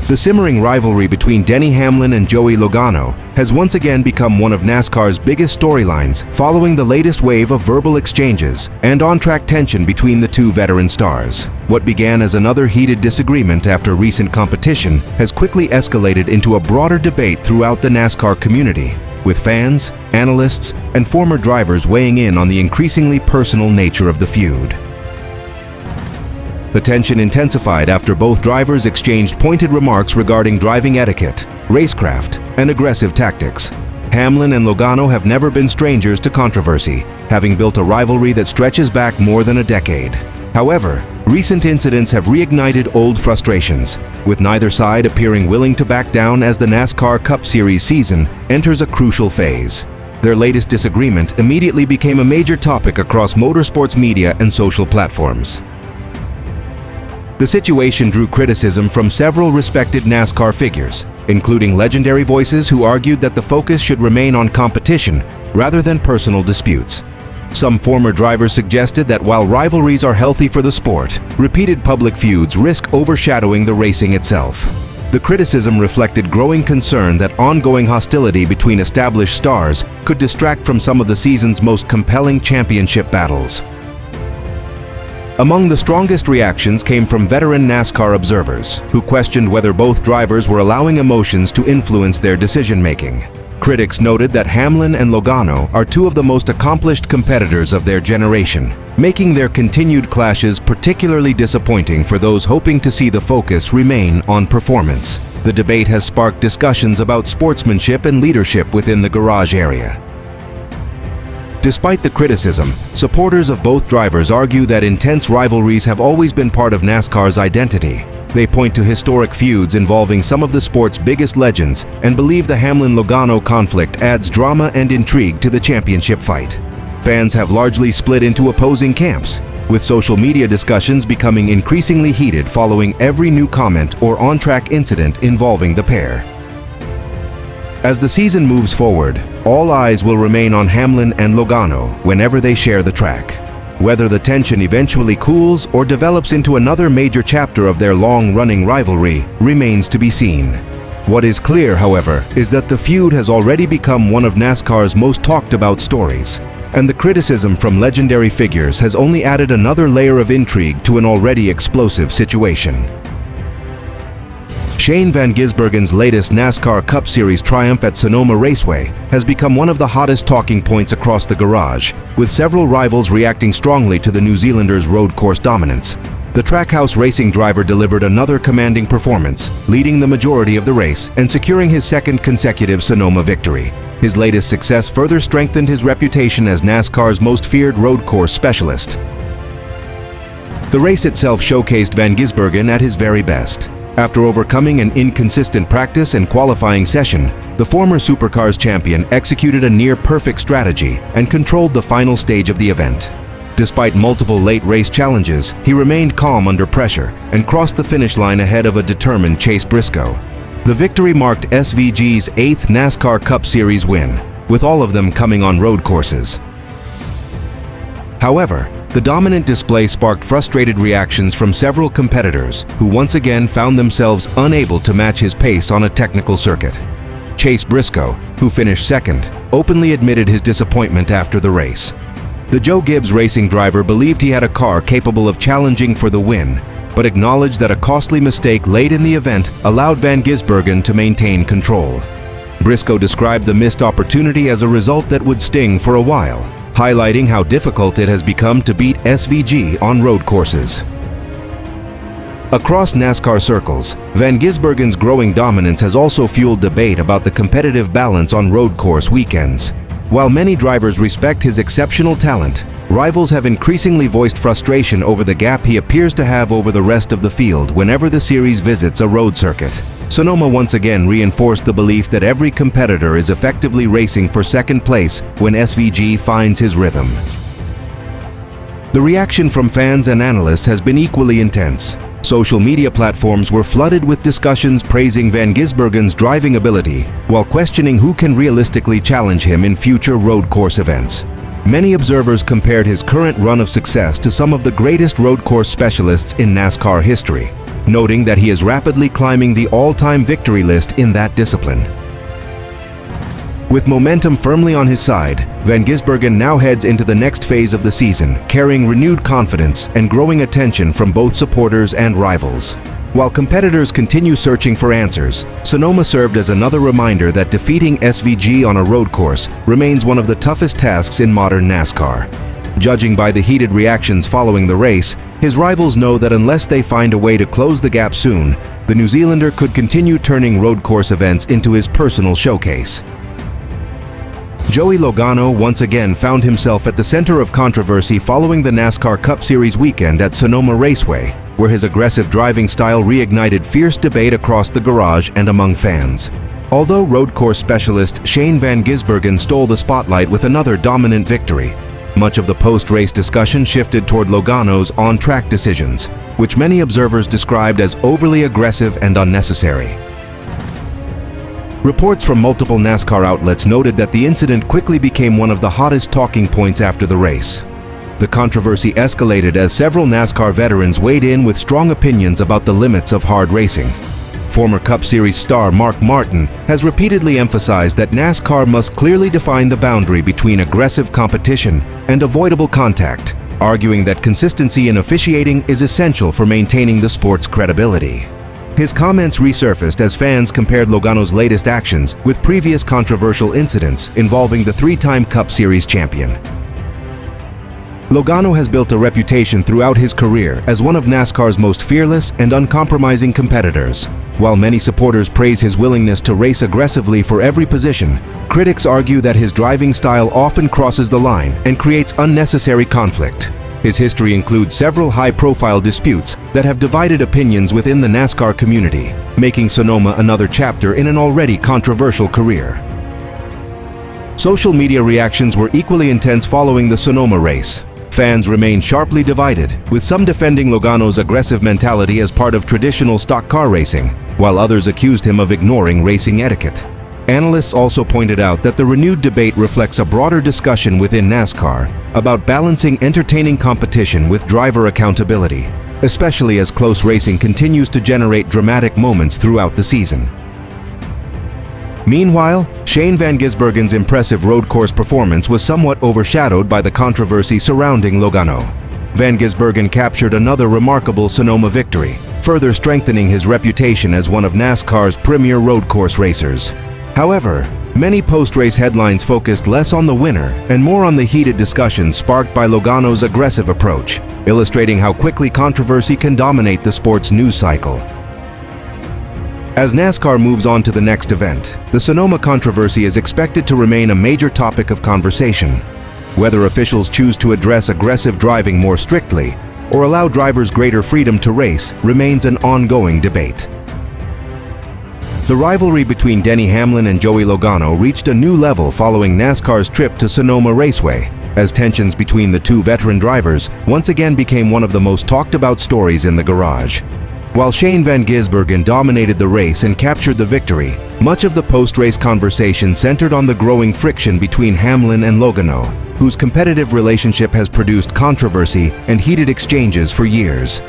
The simmering rivalry between Denny Hamlin and Joey Logano has once again become one of NASCAR's biggest storylines following the latest wave of verbal exchanges and on-track tension between the two veteran stars. What began as another heated disagreement after recent competition has quickly escalated into a broader debate throughout the NASCAR community, with fans, analysts, and former drivers weighing in on the increasingly personal nature of the feud. The tension intensified after both drivers exchanged pointed remarks regarding driving etiquette, racecraft, and aggressive tactics. Hamlin and Logano have never been strangers to controversy, having built a rivalry that stretches back more than a decade. However, recent incidents have reignited old frustrations, with neither side appearing willing to back down as the NASCAR Cup Series season enters a crucial phase. Their latest disagreement immediately became a major topic across motorsports media and social platforms. The situation drew criticism from several respected NASCAR figures, including legendary voices who argued that the focus should remain on competition rather than personal disputes. Some former drivers suggested that while rivalries are healthy for the sport, repeated public feuds risk overshadowing the racing itself. The criticism reflected growing concern that ongoing hostility between established stars could distract from some of the season's most compelling championship battles. Among the strongest reactions came from veteran NASCAR observers, who questioned whether both drivers were allowing emotions to influence their decision-making. Critics noted that Hamlin and Logano are two of the most accomplished competitors of their generation, making their continued clashes particularly disappointing for those hoping to see the focus remain on performance. The debate has sparked discussions about sportsmanship and leadership within the garage area. Despite the criticism, supporters of both drivers argue that intense rivalries have always been part of NASCAR's identity. They point to historic feuds involving some of the sport's biggest legends and believe the Hamlin-Logano conflict adds drama and intrigue to the championship fight. Fans have largely split into opposing camps, with social media discussions becoming increasingly heated following every new comment or on-track incident involving the pair. As the season moves forward, all eyes will remain on Hamlin and Logano whenever they share the track. Whether the tension eventually cools or develops into another major chapter of their long-running rivalry remains to be seen. What is clear, however, is that the feud has already become one of NASCAR's most talked-about stories, and the criticism from legendary figures has only added another layer of intrigue to an already explosive situation. Shane Van Gisbergen's latest NASCAR Cup Series triumph at Sonoma Raceway has become one of the hottest talking points across the garage, with several rivals reacting strongly to the New Zealander's road course dominance. The Trackhouse Racing driver delivered another commanding performance, leading the majority of the race and securing his second consecutive Sonoma victory. His latest success further strengthened his reputation as NASCAR's most feared road course specialist. The race itself showcased Van Gisbergen at his very best. After overcoming an inconsistent practice and qualifying session, the former Supercars champion executed a near-perfect strategy and controlled the final stage of the event. Despite multiple late race challenges, he remained calm under pressure and crossed the finish line ahead of a determined Chase Briscoe. The victory marked SVG's 8th NASCAR Cup Series win, with all of them coming on road courses. However, the dominant display sparked frustrated reactions from several competitors who once again found themselves unable to match his pace on a technical circuit. Chase Briscoe, who finished second, openly admitted his disappointment after the race. The Joe Gibbs Racing driver believed he had a car capable of challenging for the win, but acknowledged that a costly mistake late in the event allowed Van Gisbergen to maintain control. Briscoe described the missed opportunity as a result that would sting for a while, highlighting how difficult it has become to beat SVG on road courses. Across NASCAR circles, Van Gisbergen's growing dominance has also fueled debate about the competitive balance on road course weekends. While many drivers respect his exceptional talent, rivals have increasingly voiced frustration over the gap he appears to have over the rest of the field whenever the series visits a road circuit. Sonoma once again reinforced the belief that every competitor is effectively racing for second place when SVG finds his rhythm. The reaction from fans and analysts has been equally intense. Social media platforms were flooded with discussions praising Van Gisbergen's driving ability while questioning who can realistically challenge him in future road course events. Many observers compared his current run of success to some of the greatest road course specialists in NASCAR history. noting that he is rapidly climbing the all-time victory list in that discipline. With momentum firmly on his side, Van Gisbergen now heads into the next phase of the season, carrying renewed confidence and growing attention from both supporters and rivals. While competitors continue searching for answers, Sonoma served as another reminder that defeating SVG on a road course remains one of the toughest tasks in modern NASCAR. Judging by the heated reactions following the race, his rivals know that unless they find a way to close the gap soon, the New Zealander could continue turning road course events into his personal showcase. Joey Logano once again found himself at the center of controversy following the NASCAR Cup Series weekend at Sonoma Raceway, where his aggressive driving style reignited fierce debate across the garage and among fans. Although road course specialist Shane Van Gisbergen stole the spotlight with another dominant victory, much of the post-race discussion shifted toward Logano's on-track decisions, which many observers described as overly aggressive and unnecessary. Reports from multiple NASCAR outlets noted that the incident quickly became one of the hottest talking points after the race. The controversy escalated as several NASCAR veterans weighed in with strong opinions about the limits of hard racing. Former Cup Series star Mark Martin has repeatedly emphasized that NASCAR must clearly define the boundary between aggressive competition and avoidable contact, arguing that consistency in officiating is essential for maintaining the sport's credibility. His comments resurfaced as fans compared Logano's latest actions with previous controversial incidents involving the three-time Cup Series champion. Logano has built a reputation throughout his career as one of NASCAR's most fearless and uncompromising competitors. While many supporters praise his willingness to race aggressively for every position, critics argue that his driving style often crosses the line and creates unnecessary conflict. His history includes several high-profile disputes that have divided opinions within the NASCAR community, making Sonoma another chapter in an already controversial career. Social media reactions were equally intense following the Sonoma race. Fans remain sharply divided, with some defending Logano's aggressive mentality as part of traditional stock car racing, while others accused him of ignoring racing etiquette. Analysts also pointed out that the renewed debate reflects a broader discussion within NASCAR about balancing entertaining competition with driver accountability, especially as close racing continues to generate dramatic moments throughout the season. Meanwhile, Shane Van Gisbergen's impressive road course performance was somewhat overshadowed by the controversy surrounding Logano. Van Gisbergen captured another remarkable Sonoma victory, further strengthening his reputation as one of NASCAR's premier road course racers. However, many post-race headlines focused less on the winner and more on the heated discussion sparked by Logano's aggressive approach, illustrating how quickly controversy can dominate the sport's news cycle. As NASCAR moves on to the next event, the Sonoma controversy is expected to remain a major topic of conversation. Whether officials choose to address aggressive driving more strictly or allow drivers greater freedom to race remains an ongoing debate. The rivalry between Denny Hamlin and Joey Logano reached a new level following NASCAR's trip to Sonoma Raceway, as tensions between the two veteran drivers once again became one of the most talked about stories in the garage. While Shane Van Gisbergen dominated the race and captured the victory, much of the post-race conversation centered on the growing friction between Hamlin and Logano, whose competitive relationship has produced controversy and heated exchanges for years.